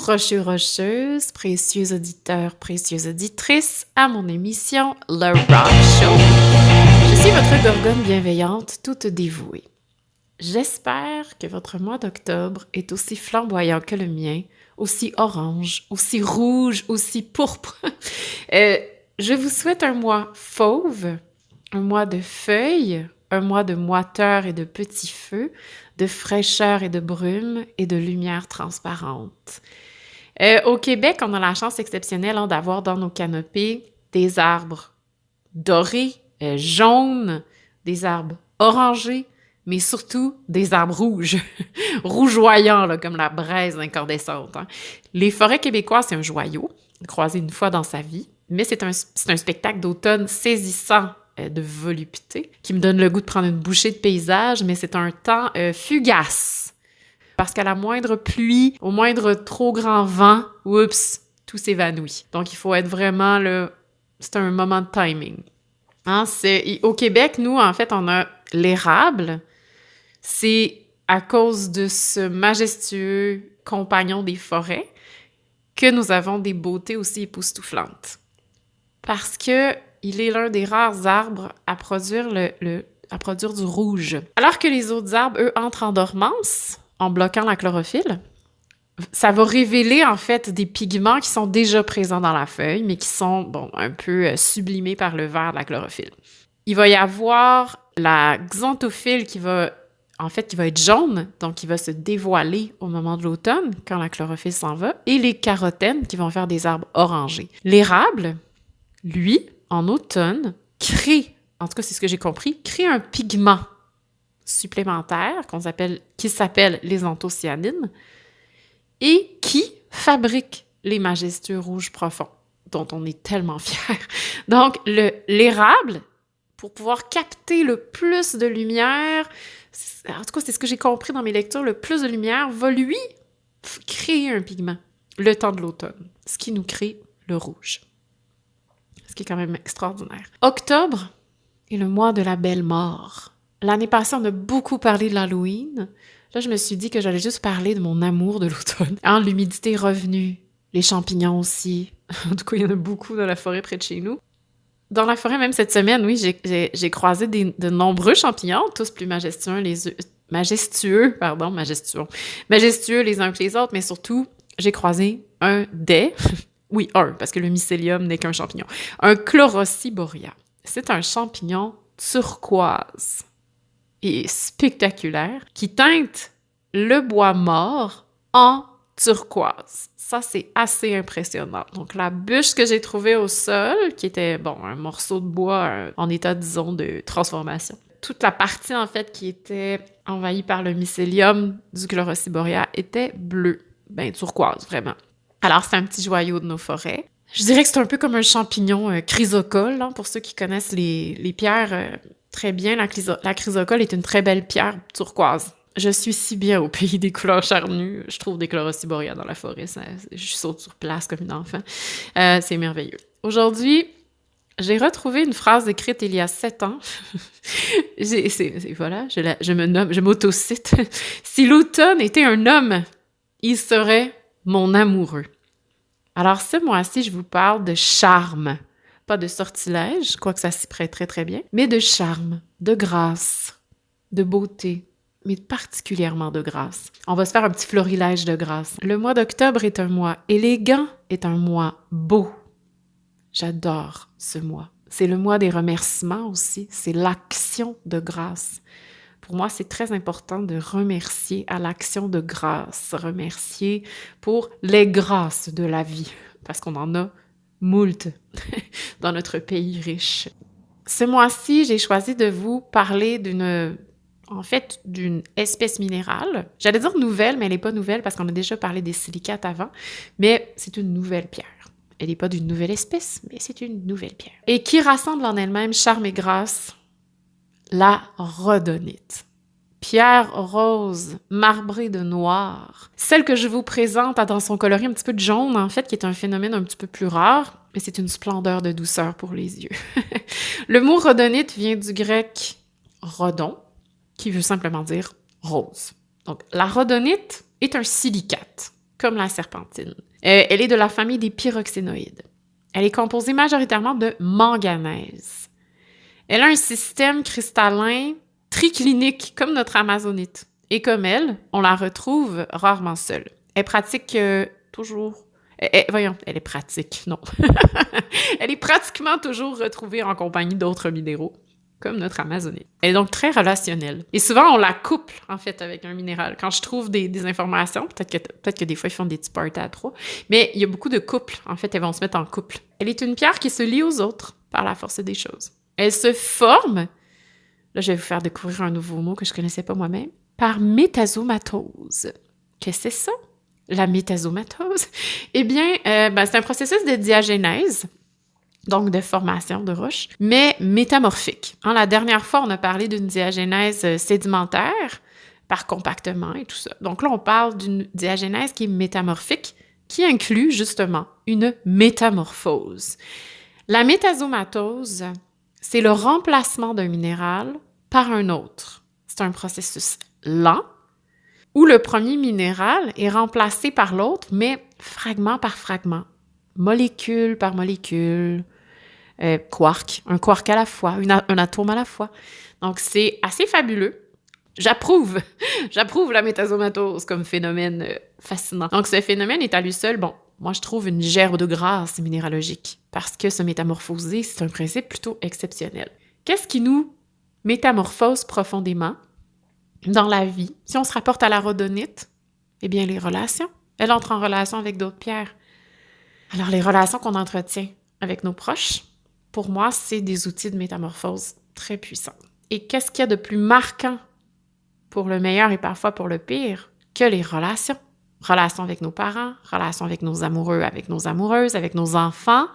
Rocheux rocheuses, précieux auditeurs, précieuses auditrices, à mon émission Le Rock Show. Je suis votre gorgone bienveillante, toute dévouée. J'espère que votre mois d'octobre est aussi flamboyant que le mien, aussi orange, aussi rouge, aussi pourpre. Je vous souhaite un mois fauve, un mois de feuilles, un mois de moiteur et de petits feux, de fraîcheur et de brume et de lumière transparente. Au Québec, on a la chance exceptionnelle d'avoir dans nos canopées des arbres dorés, jaunes, des arbres orangés, mais surtout des arbres rouges, rougeoyants, là, comme la braise incandescente. Hein. Les forêts québécoises, c'est un joyau, croisé une fois dans sa vie, mais c'est un spectacle d'automne saisissant de volupté, qui me donne le goût de prendre une bouchée de paysage, mais c'est un temps fugace. Parce qu'à la moindre pluie, au moindre trop grand vent, oups, tout s'évanouit. Donc, il faut être vraiment là, c'est un moment de timing. Hein, au Québec, nous, en fait, on a l'érable. C'est à cause de ce majestueux compagnon des forêts que nous avons des beautés aussi époustouflantes. Parce que il est l'un des rares arbres à produire à produire du rouge. Alors que les autres arbres, eux, entrent en dormance en bloquant la chlorophylle, ça va révéler en fait des pigments qui sont déjà présents dans la feuille, mais qui sont un peu sublimés par le vert de la chlorophylle. Il va y avoir la xanthophylle qui va être jaune, donc qui va se dévoiler au moment de l'automne, quand la chlorophylle s'en va, et les carotènes qui vont faire des arbres orangés. L'érable, lui, en automne, crée, en tout cas c'est ce que j'ai compris, crée un pigment supplémentaire qui s'appelle les anthocyanines et qui fabrique les majestueux rouges profonds dont on est tellement fiers. Donc, l'érable, pour pouvoir capter le plus de lumière, en tout cas c'est ce que j'ai compris dans mes lectures, le plus de lumière va lui créer un pigment le temps de l'automne, ce qui nous crée le rouge. Ce qui est quand même extraordinaire. Octobre est le mois de la belle mort. L'année passée, on a beaucoup parlé de l'Halloween. Là, je me suis dit que j'allais juste parler de mon amour de l'automne. Hein, l'humidité est revenue, les champignons aussi. En tout cas, il y en a beaucoup dans la forêt près de chez nous. Dans la forêt, même cette semaine, oui, j'ai croisé de nombreux champignons, tous plus majestueux les uns que les autres, mais surtout, j'ai croisé un oui, parce que le mycélium n'est qu'un champignon. Un Chlorociboria. C'est un champignon turquoise et spectaculaire qui teinte le bois mort en turquoise. Ça, c'est assez impressionnant. Donc, la bûche que j'ai trouvée au sol, qui était, un morceau de bois en état, disons, de transformation. Toute la partie, en fait, qui était envahie par le mycélium du Chlorociboria était bleue. Turquoise, vraiment. Alors, c'est un petit joyau de nos forêts. Je dirais que c'est un peu comme un champignon chrysocole, hein, pour ceux qui connaissent les pierres très bien. La chrysocole est une très belle pierre turquoise. Je suis si bien au pays des couleurs charnues. Je trouve des Chlorociboria dans la forêt. Je saute sur place comme une enfant. C'est merveilleux. Aujourd'hui, j'ai retrouvé une phrase écrite il y a 7 ans. Je m'auto-cite. « Si l'automne était un homme, il serait mon amoureux. » Alors, ce mois-ci, je vous parle de charme. Pas de sortilège, je crois que ça s'y prête très, très bien, mais de charme, de grâce, de beauté, mais particulièrement de grâce. On va se faire un petit florilège de grâce. Le mois d'octobre est un mois élégant, est un mois beau. J'adore ce mois. C'est le mois des remerciements aussi, c'est l'action de grâce. Pour moi, c'est très important de remercier à l'action de grâce, remercier pour les grâces de la vie, parce qu'on en a moult dans notre pays riche. Ce mois-ci, j'ai choisi de vous parler d'une espèce minérale. J'allais dire nouvelle, mais elle n'est pas nouvelle parce qu'on a déjà parlé des silicates avant, mais c'est une nouvelle pierre. Elle n'est pas d'une nouvelle espèce, mais c'est une nouvelle pierre. Et qui rassemble en elle-même charme et grâce, la rhodonite. Pierre rose, marbrée de noir. Celle que je vous présente a dans son coloris un petit peu de jaune, en fait, qui est un phénomène un petit peu plus rare, mais c'est une splendeur de douceur pour les yeux. Le mot rhodonite vient du grec rhodon, qui veut simplement dire rose. Donc, la rhodonite est un silicate. comme la serpentine. Elle est de la famille des pyroxénoïdes. Elle est composée majoritairement de manganèse. Elle a un système cristallin triclinique, comme notre amazonite. Et comme elle, on la retrouve rarement seule. Elle pratique toujours... elle est pratique, non. Elle est pratiquement toujours retrouvée en compagnie d'autres minéraux, comme notre amazonite. Elle est donc très relationnelle. Et souvent, on la couple, en fait, avec un minéral. Quand je trouve des informations, peut-être que des fois, ils font des petits parties à trois, mais il y a beaucoup de couples. En fait, elles vont se mettre en couple. Elle est une pierre qui se lie aux autres par la force des choses. Elle se forme, là, je vais vous faire découvrir un nouveau mot que je ne connaissais pas moi-même, par métasomatose. Qu'est-ce que c'est ça? La métasomatose? Eh bien, c'est un processus de diagénèse, donc de formation de roches, mais métamorphique. La dernière fois, on a parlé d'une diagénèse sédimentaire par compactement et tout ça. Donc là, on parle d'une diagénèse qui est métamorphique, qui inclut justement une métamorphose. La métasomatose, c'est le remplacement d'un minéral par un autre. C'est un processus lent où le premier minéral est remplacé par l'autre, mais fragment par fragment, molécule par molécule, un quark à la fois, un atome à la fois. Donc, c'est assez fabuleux. J'approuve la métasomatose comme phénomène fascinant. Donc, ce phénomène est à lui seul, moi, je trouve une gerbe de grâce minéralogique parce que se métamorphoser, c'est un principe plutôt exceptionnel. Qu'est-ce qui nous métamorphose profondément dans la vie? Si on se rapporte à la rhodonite, eh bien, les relations. Elle entre en relation avec d'autres pierres. Alors, les relations qu'on entretient avec nos proches, pour moi, c'est des outils de métamorphose très puissants. Et qu'est-ce qu'il y a de plus marquant pour le meilleur et parfois pour le pire que les relations? Relations avec nos parents, relations avec nos amoureux, avec nos amoureuses, avec nos enfants,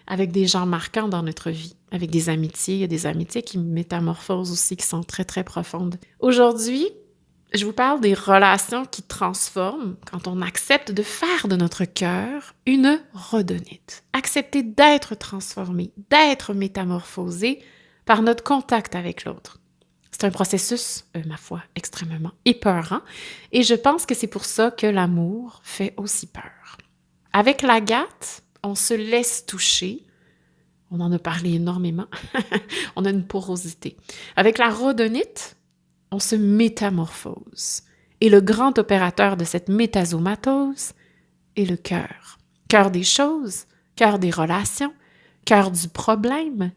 avec des gens marquants dans notre vie, avec des amitiés. Il y a des amitiés qui métamorphosent aussi, qui sont très, très profondes. Aujourd'hui, je vous parle des relations qui transforment quand on accepte de faire de notre cœur une rhodonite. Accepter d'être transformé, d'être métamorphosé par notre contact avec l'autre. C'est un processus, ma foi, extrêmement épeurant, et je pense que c'est pour ça que l'amour fait aussi peur. Avec l'agate, on se laisse toucher. On en a parlé énormément. On a une porosité. Avec la rhodonite, on se métamorphose. Et le grand opérateur de cette métasomatose est le cœur. Cœur des choses, cœur des relations, cœur du problème.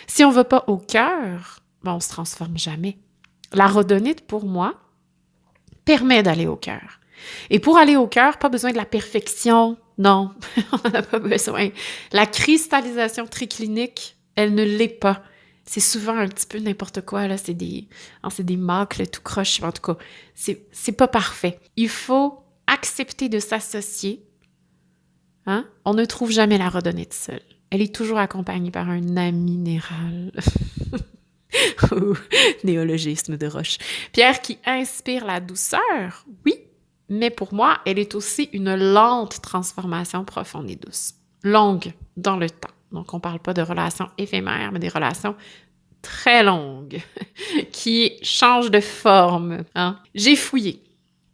Si on ne va pas au cœur, on ne se transforme jamais. La rhodonite, pour moi, permet d'aller au cœur. Et pour aller au cœur, pas besoin de la perfection, non, on n'en a pas besoin. La cristallisation triclinique, elle ne l'est pas. C'est souvent un petit peu n'importe quoi, là, c'est des macles tout croche, en tout cas, c'est pas parfait. Il faut accepter de s'associer. On ne trouve jamais la rhodonite seule. Elle est toujours accompagnée par un minéral. Néologisme de roche. Pierre qui inspire la douceur, oui, mais pour moi, elle est aussi une lente transformation profonde et douce. Longue dans le temps. Donc, on ne parle pas de relations éphémères, mais des relations très longues qui changent de forme. J'ai fouillé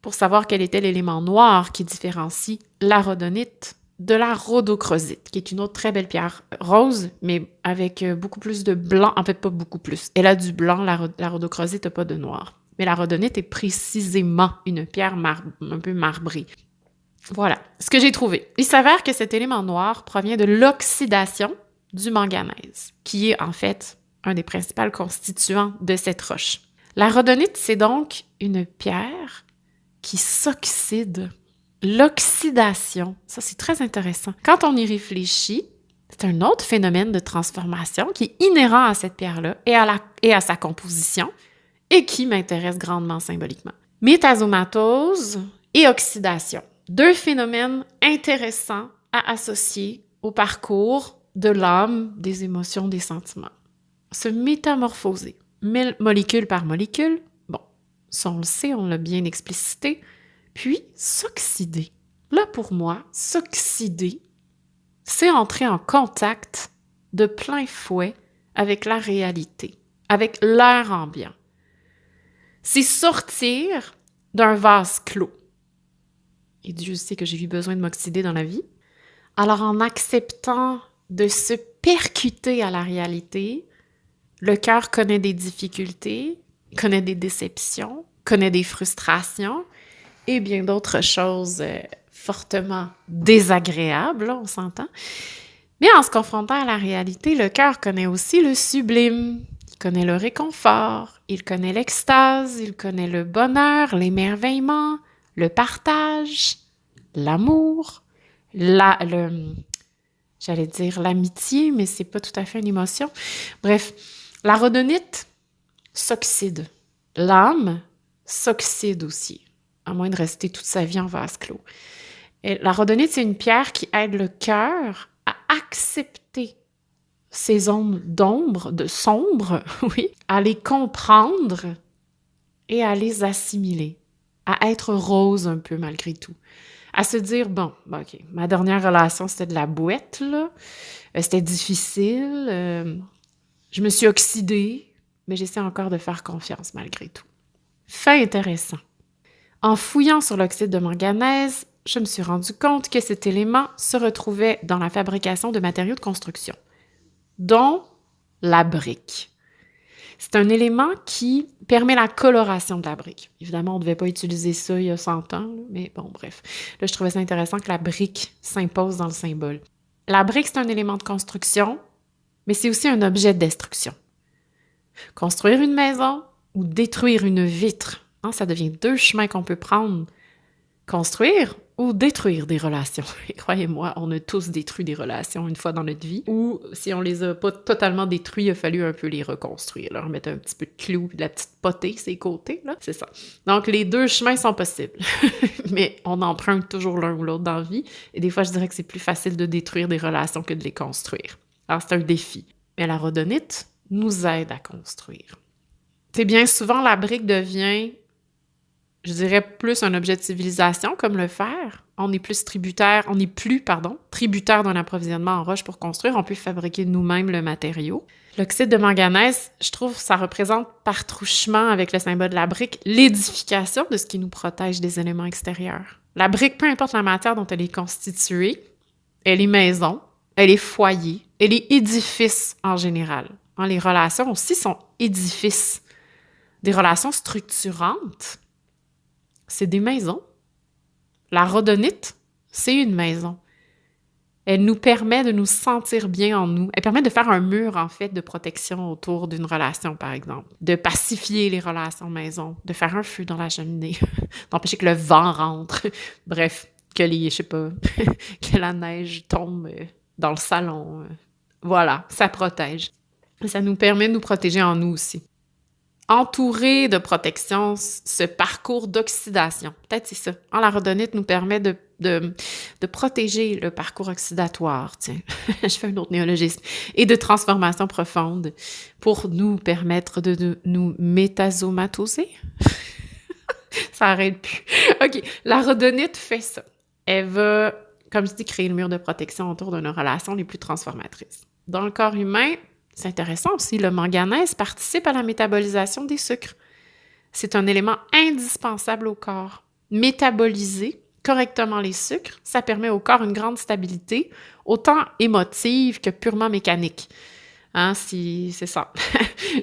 pour savoir quel était l'élément noir qui différencie la rhodonite de la rhodochrosite, qui est une autre très belle pierre rose, mais avec beaucoup plus de blanc. En fait, pas beaucoup plus. Elle a du blanc, la rhodochrosite n'a pas de noir. Mais la rhodonite est précisément une pierre un peu marbrée. Voilà ce que j'ai trouvé. Il s'avère que cet élément noir provient de l'oxydation du manganèse, qui est en fait un des principaux constituants de cette roche. La rhodonite, c'est donc une pierre qui s'oxyde. L'oxydation, ça c'est très intéressant. Quand on y réfléchit, c'est un autre phénomène de transformation qui est inhérent à cette pierre-là et à sa composition et qui m'intéresse grandement symboliquement. Métasomatose et oxydation, deux phénomènes intéressants à associer au parcours de l'âme, des émotions, des sentiments. Se métamorphoser, molécule par molécule, ça on le sait, on l'a bien explicité, puis s'oxyder. Là, pour moi, s'oxyder, c'est entrer en contact de plein fouet avec la réalité, avec l'air ambiant. C'est sortir d'un vase clos. et Dieu sait que j'ai eu besoin de m'oxyder dans la vie. Alors, en acceptant de se percuter à la réalité, le cœur connaît des difficultés, connaît des déceptions, connaît des frustrations et bien d'autres choses fortement désagréables, là, on s'entend. Mais en se confrontant à la réalité, le cœur connaît aussi le sublime. Il connaît le réconfort, il connaît l'extase, il connaît le bonheur, l'émerveillement, le partage, l'amour, j'allais dire l'amitié, mais c'est pas tout à fait une émotion. Bref, la rhodonite s'oxyde. L'âme s'oxyde aussi, à moins de rester toute sa vie en vase clos. Et la rhodonite, c'est une pierre qui aide le cœur à accepter ces zones sombres, oui, à les comprendre et à les assimiler, à être rose un peu malgré tout. À se dire, bon, OK, ma dernière relation, c'était de la boîte, là. C'était difficile. Je me suis oxydée, mais j'essaie encore de faire confiance malgré tout. Fait intéressant. En fouillant sur l'oxyde de manganèse, je me suis rendu compte que cet élément se retrouvait dans la fabrication de matériaux de construction, dont la brique. C'est un élément qui permet la coloration de la brique. Évidemment, on ne devait pas utiliser ça il y a 100 ans, mais bon, bref. Là, je trouvais ça intéressant que la brique s'impose dans le symbole. La brique, c'est un élément de construction, mais c'est aussi un objet de destruction. Construire une maison ou détruire une vitre, ça devient 2 chemins qu'on peut prendre. Construire ou détruire des relations. Et croyez-moi, on a tous détruit des relations une fois dans notre vie, ou si on les a pas totalement détruits, il a fallu un peu les reconstruire, leur mettre un petit peu de clou, de la petite potée, ces côtés, là, c'est ça. Donc, les 2 chemins sont possibles, mais on emprunte toujours l'un ou l'autre dans la vie, et des fois, je dirais que c'est plus facile de détruire des relations que de les construire. Alors, c'est un défi. Mais la rhodonite nous aide à construire. C'est bien souvent, la brique devient, je dirais, plus un objet de civilisation, comme le fer. On n'est plus tributaire d'un approvisionnement en roche pour construire. On peut fabriquer nous-mêmes le matériau. L'oxyde de manganèse, je trouve, ça représente par truchement avec le symbole de la brique, l'édification de ce qui nous protège des éléments extérieurs. La brique, peu importe la matière dont elle est constituée, elle est maison, elle est foyer, elle est édifice en général. Les relations aussi sont édifices. Des relations structurantes, c'est des maisons. La rhodonite, c'est une maison. Elle nous permet de nous sentir bien en nous. Elle permet de faire un mur, en fait, de protection autour d'une relation, par exemple. De pacifier les relations maison. De faire un feu dans la cheminée. D'empêcher que le vent rentre. Bref, que que la neige tombe dans le salon. Voilà, ça protège. Ça nous permet de nous protéger en nous aussi. Entouré de protection, ce parcours d'oxydation. Peut-être c'est ça. La rhodonite nous permet de protéger le parcours oxydatoire, tiens, je fais un autre néologisme, et de transformation profonde pour nous permettre de nous métasomatoser. Ça arrête plus. OK, la rhodonite fait ça. Elle va, comme je dis, créer le mur de protection autour de nos relations les plus transformatrices. Dans le corps humain, c'est intéressant aussi, le manganèse participe à la métabolisation des sucres. C'est un élément indispensable au corps. Métaboliser correctement les sucres, ça permet au corps une grande stabilité, autant émotive que purement mécanique. C'est ça.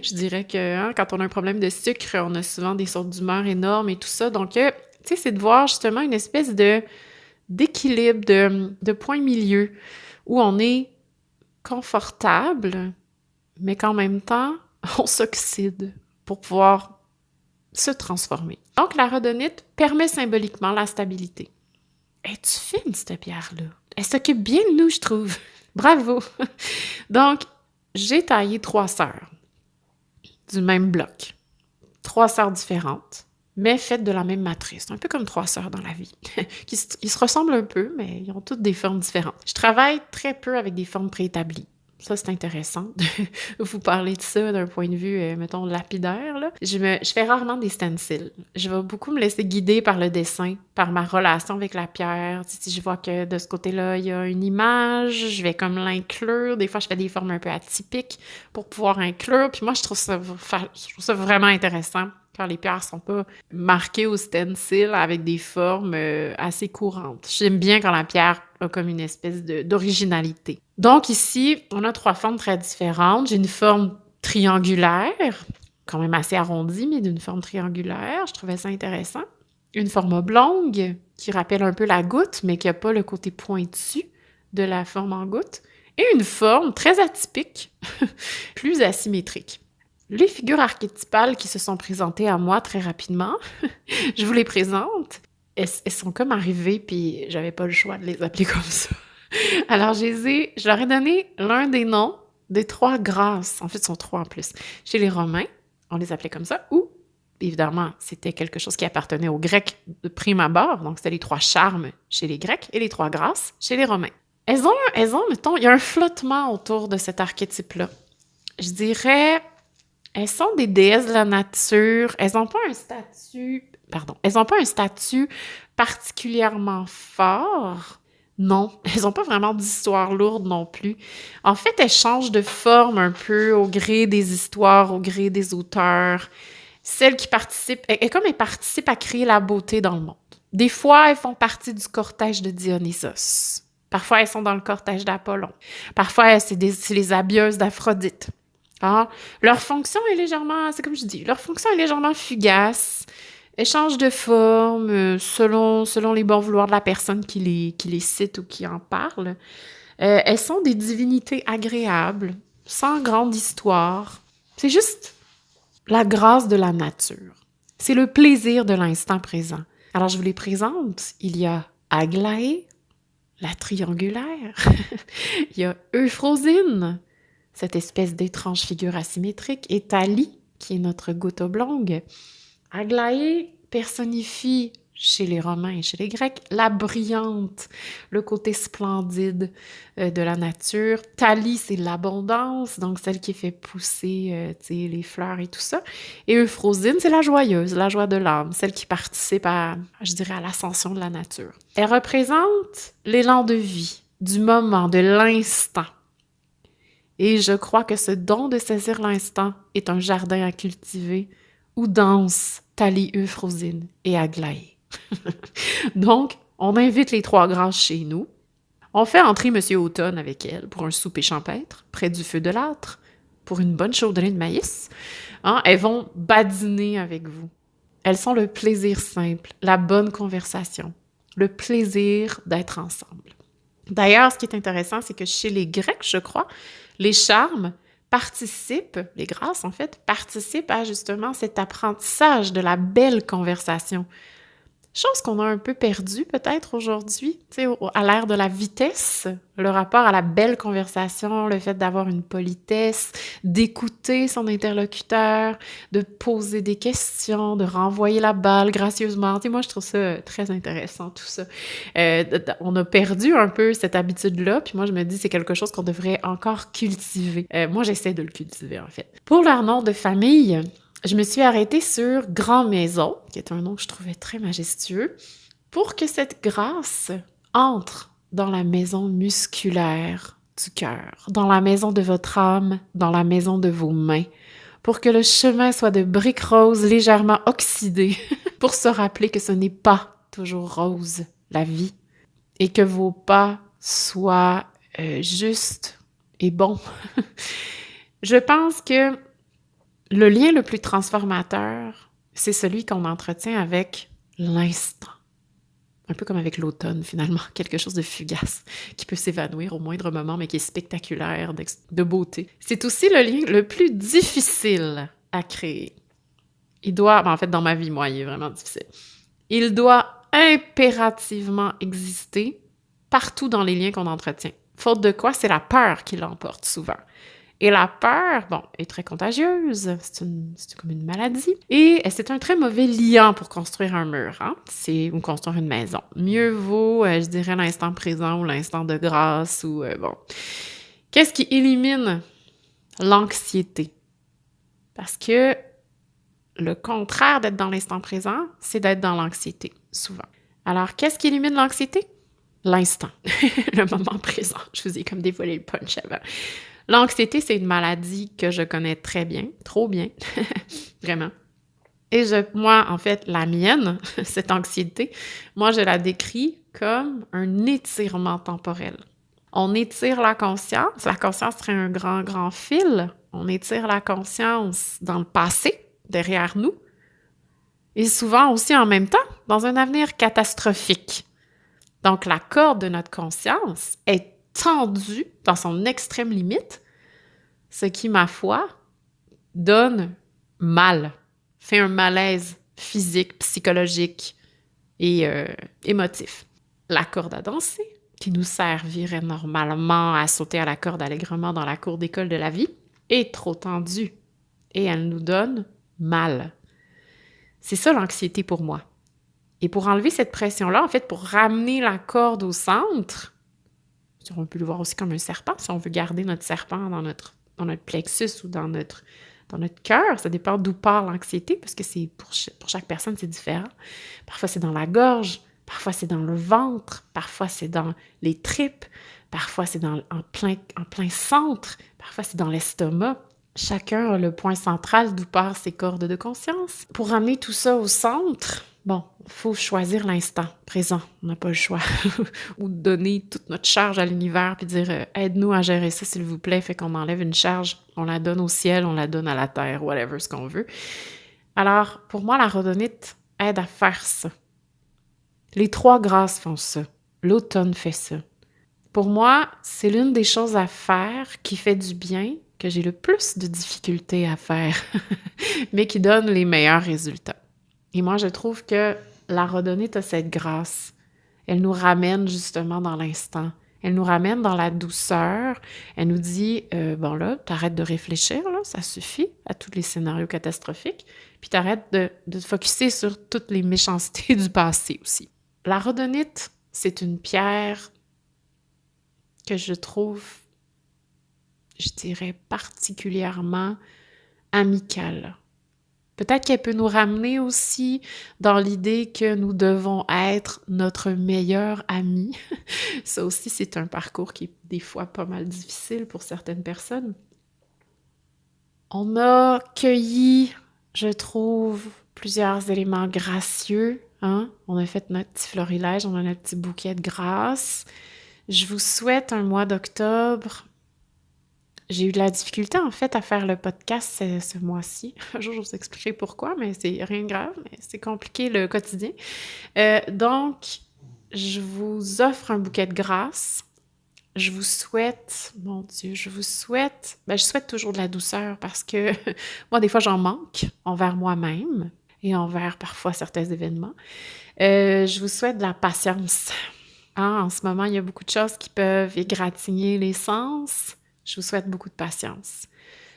Je dirais que quand on a un problème de sucre, on a souvent des sortes d'humeur énormes et tout ça. Donc, c'est de voir justement une espèce d'équilibre, de point milieu, où on est confortable, mais qu'en même temps, on s'oxyde pour pouvoir se transformer. Donc, la rhodonite permet symboliquement la stabilité. Es-tu fine, cette pierre-là? Elle s'occupe bien de nous, je trouve. Bravo! Donc, j'ai taillé 3 sœurs du même bloc. 3 sœurs différentes, mais faites de la même matrice. Un peu comme 3 sœurs dans la vie, qui se ressemblent un peu, mais ils ont toutes des formes différentes. Je travaille très peu avec des formes préétablies. Ça, c'est intéressant de vous parler de ça d'un point de vue, mettons, lapidaire, là. Je fais rarement des stencils. Je vais beaucoup me laisser guider par le dessin, par ma relation avec la pierre. Si je vois que de ce côté-là, il y a une image, je vais comme l'inclure. Des fois, je fais des formes un peu atypiques pour pouvoir inclure. Puis moi, je trouve ça vraiment intéressant quand les pierres sont pas marquées au stencil avec des formes assez courantes. J'aime bien quand la pierre a comme une espèce d'originalité. Donc ici, on a 3 formes très différentes. J'ai une forme triangulaire, quand même assez arrondie, mais d'une forme triangulaire. Je trouvais ça intéressant. Une forme oblongue, qui rappelle un peu la goutte, mais qui n'a pas le côté pointu de la forme en goutte. Et une forme très atypique, plus asymétrique. Les figures archétypales qui se sont présentées à moi très rapidement, je vous les présente. Elles sont comme arrivées, puis j'avais pas le choix de les appeler comme ça. Alors, je leur ai donné l'un des noms des 3 grâces. En fait, ce sont 3 en plus. Chez les Romains, on les appelait comme ça, ou, évidemment, c'était quelque chose qui appartenait aux Grecs de prime abord, donc c'était les 3 charmes chez les Grecs et les 3 grâces chez les Romains. Elles ont, mettons, il y a un flottement autour de cet archétype-là. Je dirais, elles sont des déesses de la nature. Elles n'ont pas un statut particulièrement fort. Non, elles n'ont pas vraiment d'histoire lourde non plus. En fait, elles changent de forme un peu au gré des histoires, au gré des auteurs. Celles qui participent, comme elles participent à créer la beauté dans le monde. Des fois, elles font partie du cortège de Dionysos. Parfois, elles sont dans le cortège d'Apollon. Parfois, c'est les habilleuses d'Aphrodite. Ah, leur fonction est légèrement, c'est comme je dis, leur fonction est légèrement fugace. Elles changent de forme selon les bons vouloirs de la personne qui les cite ou qui en parle. Elles sont des divinités agréables, sans grande histoire. C'est juste la grâce de la nature. C'est le plaisir de l'instant présent. Alors, je vous les présente. Il y a Aglaé, la triangulaire. Il y a Euphrosine, cette espèce d'étrange figure asymétrique, et Thalie, qui est notre goutte oblongue. Aglaé personnifie chez les Romains et chez les Grecs la brillante, le côté splendide de la nature. Thalie, c'est l'abondance, donc celle qui fait pousser les fleurs et tout ça. Et Euphrosine, c'est la joyeuse, la joie de l'âme, celle qui participe à l'ascension de la nature. Elle représente l'élan de vie, du moment, de l'instant. Et je crois que ce don de saisir l'instant est un jardin à cultiver où dansent Thalie, Euphrosine et Aglaé. Donc, on invite les 3 grâces chez nous. On fait entrer Monsieur Automne avec elle pour un souper champêtre, près du feu de l'âtre, pour une bonne chaudrée de maïs. Elles vont badiner avec vous. Elles sont le plaisir simple, la bonne conversation, le plaisir d'être ensemble. D'ailleurs, ce qui est intéressant, c'est que chez les Grecs, je crois, les charmes les grâces en fait, participent à justement cet apprentissage de la belle conversation. Chose qu'on a un peu perdue peut-être aujourd'hui, tu sais, à l'ère de la vitesse, le rapport à la belle conversation, le fait d'avoir une politesse, d'écouter son interlocuteur, de poser des questions, de renvoyer la balle gracieusement. Tu sais, moi, je trouve ça très intéressant, tout ça. On a perdu un peu cette habitude-là, puis moi, je me dis c'est quelque chose qu'on devrait encore cultiver. Moi, j'essaie de le cultiver, en fait. Pour leur nom de famille, je me suis arrêtée sur Grand Maison, qui est un nom que je trouvais très majestueux, pour que cette grâce entre dans la maison musculaire du cœur, dans la maison de votre âme, dans la maison de vos mains, pour que le chemin soit de briques roses légèrement oxydées, pour se rappeler que ce n'est pas toujours rose, la vie, et que vos pas soient justes et bons. Je pense que le lien le plus transformateur, c'est celui qu'on entretient avec l'instant. Un peu comme avec l'automne, finalement, quelque chose de fugace, qui peut s'évanouir au moindre moment, mais qui est spectaculaire, de beauté. C'est aussi le lien le plus difficile à créer. En fait, dans ma vie, moi, il est vraiment difficile. Il doit impérativement exister partout dans les liens qu'on entretient. Faute de quoi, c'est la peur qui l'emporte souvent. Et la peur, est très contagieuse, c'est comme une maladie. Et c'est un très mauvais liant pour construire un mur, ou construire une maison. Mieux vaut, je dirais, l'instant présent ou l'instant de grâce, Qu'est-ce qui élimine l'anxiété? Parce que le contraire d'être dans l'instant présent, c'est d'être dans l'anxiété, souvent. Alors, qu'est-ce qui élimine l'anxiété? L'instant, le moment présent. Je vous ai comme dévoilé le punch avant. L'anxiété, c'est une maladie que je connais très bien, trop bien, vraiment. Et moi, en fait, la mienne, cette anxiété, moi, je la décris comme un étirement temporel. On étire la conscience. La conscience serait un grand, grand fil. On étire la conscience dans le passé, derrière nous, et souvent aussi en même temps, dans un avenir catastrophique. Donc, la corde de notre conscience est tendue dans son extrême limite, ce qui, ma foi, donne mal, fait un malaise physique, psychologique et émotif. La corde à danser, qui nous servirait normalement à sauter à la corde allègrement dans la cour d'école de la vie, est trop tendue et elle nous donne mal. C'est ça l'anxiété pour moi. Et pour enlever cette pression-là, en fait, pour ramener la corde au centre, on peut le voir aussi comme un serpent, si on veut garder notre serpent dans notre plexus ou dans notre cœur, ça dépend d'où part l'anxiété, parce que c'est pour chaque personne, c'est différent. Parfois, c'est dans la gorge, parfois, c'est dans le ventre, parfois, c'est dans les tripes, parfois, c'est en plein centre, parfois, c'est dans l'estomac. Chacun a le point central d'où part ses cordes de conscience. Pour ramener tout ça au centre, bon, il faut choisir l'instant présent. On n'a pas le choix. Ou donner toute notre charge à l'univers puis dire « Aide-nous à gérer ça, s'il vous plaît. » Fait qu'on enlève une charge, on la donne au ciel, on la donne à la terre, whatever, ce qu'on veut. Alors, pour moi, la rhodonite aide à faire ça. Les 3 grâces font ça. L'automne fait ça. Pour moi, c'est l'une des choses à faire qui fait du bien, que j'ai le plus de difficultés à faire, mais qui donne les meilleurs résultats. Et moi, je trouve que la rhodonite a cette grâce. Elle nous ramène justement dans l'instant. Elle nous ramène dans la douceur. Elle nous dit, bon là, t'arrêtes de réfléchir, là, ça suffit à tous les scénarios catastrophiques, puis t'arrêtes de te focusser sur toutes les méchancetés du passé aussi. La rhodonite, c'est une pierre que je trouve, je dirais, particulièrement amicale. Peut-être qu'elle peut nous ramener aussi dans l'idée que nous devons être notre meilleur ami. Ça aussi, c'est un parcours qui est des fois pas mal difficile pour certaines personnes. On a cueilli, je trouve, plusieurs éléments gracieux. Hein? On a fait notre petit florilège, on a notre petit bouquet de grâce. Je vous souhaite un mois d'octobre. J'ai eu de la difficulté, en fait, à faire le podcast ce mois-ci. Un jour, je vous expliquerai pourquoi, mais c'est rien de grave, mais c'est compliqué le quotidien. Donc, je vous offre un bouquet de grâce. Je vous souhaite, mon Dieu, je souhaite toujours de la douceur parce que moi, des fois, j'en manque envers moi-même et envers parfois certains événements. Je vous souhaite de la patience. Hein, en ce moment, il y a beaucoup de choses qui peuvent égratigner les sens. Je vous souhaite beaucoup de patience.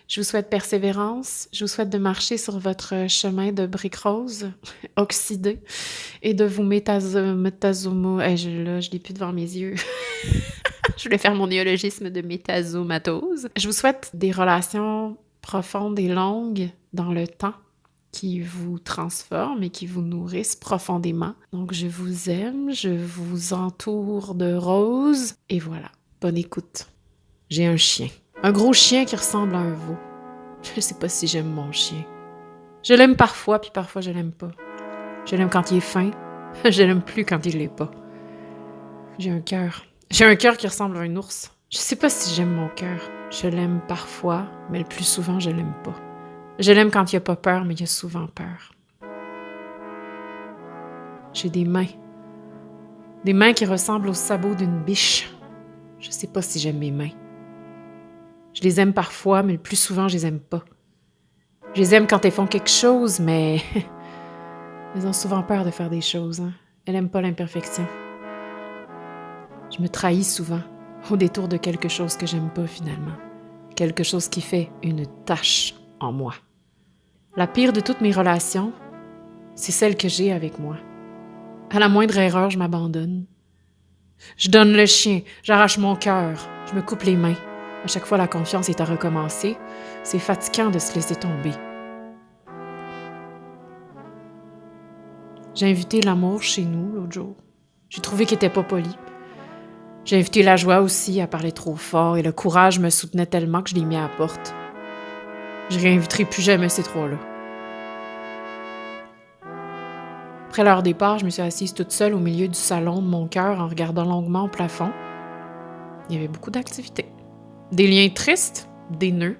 Je vous souhaite persévérance. Je vous souhaite de marcher sur votre chemin de briques roses oxydées et de vous je l'ai plus devant mes yeux. Je voulais faire mon néologisme de métasomatose. Je vous souhaite des relations profondes et longues dans le temps qui vous transforment et qui vous nourrissent profondément. Donc, je vous aime, je vous entoure de roses et voilà. Bonne écoute. J'ai un chien. Un gros chien qui ressemble à un veau. Je sais pas si j'aime mon chien. Je l'aime parfois, puis parfois je l'aime pas. Je l'aime quand il est fin. Je l'aime plus quand il l'est pas. J'ai un cœur. J'ai un cœur qui ressemble à un ours. Je sais pas si j'aime mon cœur. Je l'aime parfois, mais le plus souvent, je l'aime pas. Je l'aime quand il a pas peur, mais il a souvent peur. J'ai des mains. Des mains qui ressemblent aux sabots d'une biche. Je sais pas si j'aime mes mains. Je les aime parfois, mais le plus souvent, je les aime pas. Je les aime quand elles font quelque chose, mais elles ont souvent peur de faire des choses. Hein? Elles n'aiment pas l'imperfection. Je me trahis souvent au détour de quelque chose que j'aime pas finalement. Quelque chose qui fait une tache en moi. La pire de toutes mes relations, c'est celle que j'ai avec moi. À la moindre erreur, je m'abandonne. Je donne le chien, j'arrache mon cœur, je me coupe les mains. À chaque fois, la confiance est à recommencer. C'est fatigant de se laisser tomber. J'ai invité l'amour chez nous l'autre jour. J'ai trouvé qu'il était pas poli. J'ai invité la joie aussi à parler trop fort et le courage me soutenait tellement que je l'ai mis à la porte. Je réinviterai plus jamais ces 3-là. Après leur départ, je me suis assise toute seule au milieu du salon de mon cœur en regardant longuement au plafond. Il y avait beaucoup d'activités. Des liens tristes, des nœuds.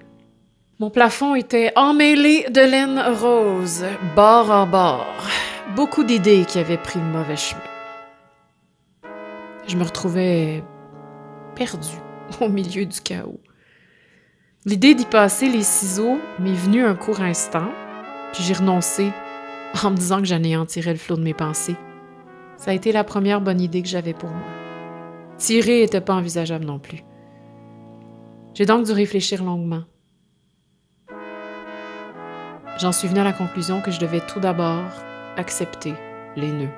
Mon plafond était emmêlé de laine rose, bord en bord. Beaucoup d'idées qui avaient pris le mauvais chemin. Je me retrouvais perdue au milieu du chaos. L'idée d'y passer les ciseaux m'est venue un court instant, puis j'ai renoncé en me disant que j'anéantirais le flot de mes pensées. Ça a été la première bonne idée que j'avais pour moi. Tirer n'était pas envisageable non plus. J'ai donc dû réfléchir longuement. J'en suis venue à la conclusion que je devais tout d'abord accepter les nœuds.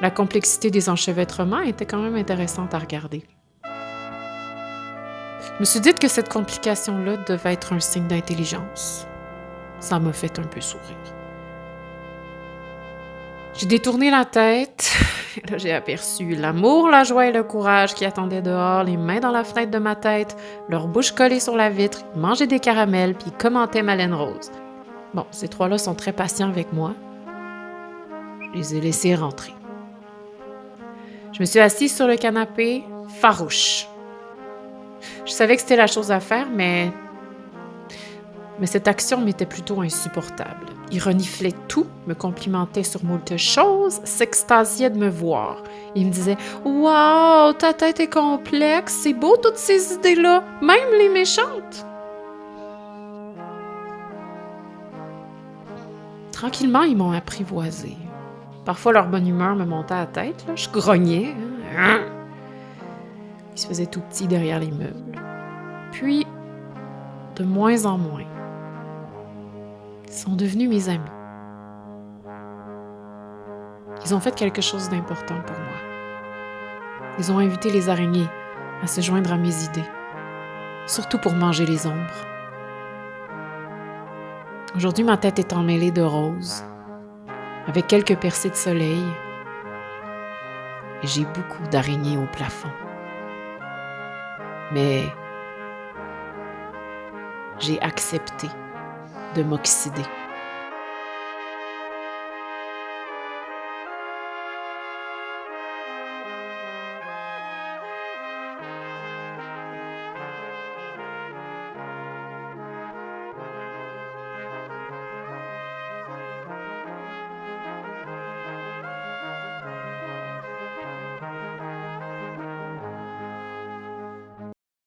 La complexité des enchevêtrements était quand même intéressante à regarder. Je me suis dit que cette complication-là devait être un signe d'intelligence. Ça m'a fait un peu sourire. J'ai détourné la tête. Là, j'ai aperçu l'amour, la joie et le courage qui attendaient dehors, les mains dans la fenêtre de ma tête, leur bouche collée sur la vitre, ils mangeaient des caramels puis ils commentaient ma laine rose. Bon, ces trois-là sont très patients avec moi. Je les ai laissés rentrer. Je me suis assise sur le canapé, farouche. Je savais que c'était la chose à faire, mais cette action m'était plutôt insupportable. Il reniflait tout, me complimentait sur moult choses, s'extasiait de me voir. Il me disait « Wow, ta tête est complexe, c'est beau toutes ces idées-là, même les méchantes! » Tranquillement, ils m'ont apprivoisée. Parfois, leur bonne humeur me montait à la tête, là. Je grognais. Ils se faisaient tout petits derrière les meubles. Puis, de moins en moins, ils sont devenus mes amis. Ils ont fait quelque chose d'important pour moi. Ils ont invité les araignées à se joindre à mes idées, surtout pour manger les ombres. Aujourd'hui, ma tête est emmêlée de rose, avec quelques percées de soleil, et j'ai beaucoup d'araignées au plafond. Mais j'ai accepté de m'oxyder.